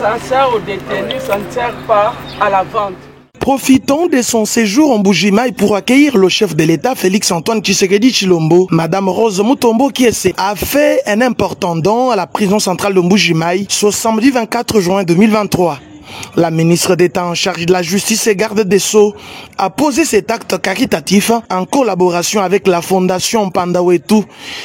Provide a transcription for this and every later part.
Ça sert aux détenus, ça ne sert pas à la vente. Profitant de son séjour en Mbuji-Mayi pour accueillir le chef de l'État Félix-Antoine Tshisekedi Tshilombo, Madame Rose Mutombo Kiese a fait un important don à la prison centrale de Mbuji-Mayi ce samedi 24 juin 2023. La ministre d'État en charge de la justice et garde des Sceaux a posé cet acte caritatif en collaboration avec la fondation Pandawetu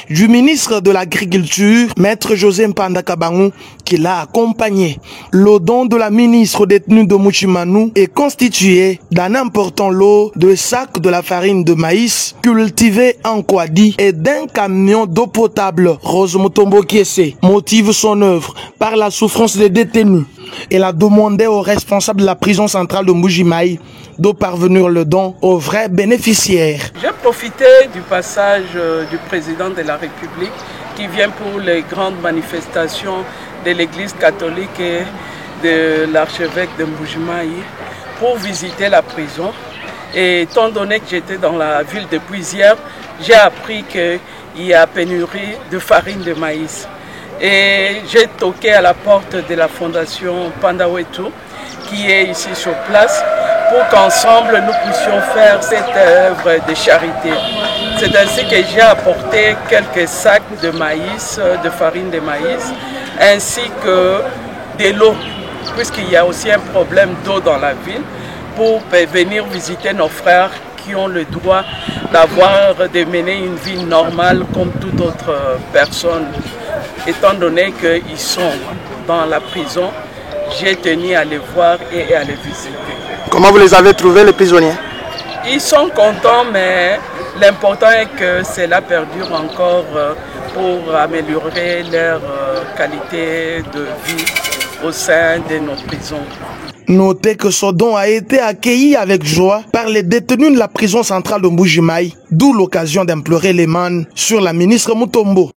du ministre de l'Agriculture, Maître José Mpanda Kabangu, qui l'a accompagné. Le don de la ministre détenue de Muchimanu est constitué d'un important lot de sacs de la farine de maïs cultivée en Kwadi et d'un camion d'eau potable. Rose Mutombo Kiese motive son œuvre par la souffrance des détenus. Elle a demandé aux responsables de la prison centrale de Mbuji-Mayi de parvenir le don aux vrais bénéficiaires. J'ai profité du passage du président de la République qui vient pour les grandes manifestations de l'Église catholique et de l'archevêque de Mbuji-Mayi pour visiter la prison. Et étant donné que j'étais dans la ville depuis hier, j'ai appris qu'il y a pénurie de farine de maïs. Et j'ai toqué à la porte de la fondation Pandawetu qui est ici sur place pour qu'ensemble nous puissions faire cette œuvre de charité. C'est ainsi que j'ai apporté quelques sacs de maïs, de farine de maïs, ainsi que de l'eau, puisqu'il y a aussi un problème d'eau dans la ville, pour venir visiter nos frères qui ont le droit de mener une vie normale comme toute autre personne. Étant donné qu'ils sont dans la prison, j'ai tenu à les voir et à les visiter. Comment vous les avez trouvés, les prisonniers? Ils sont contents, mais l'important est que cela perdure encore pour améliorer leur qualité de vie au sein de nos prisons. Notez que ce don a été accueilli avec joie par les détenus de la prison centrale de Mbuji-Mayi, d'où l'occasion d'implorer les mains sur la ministre Mutombo.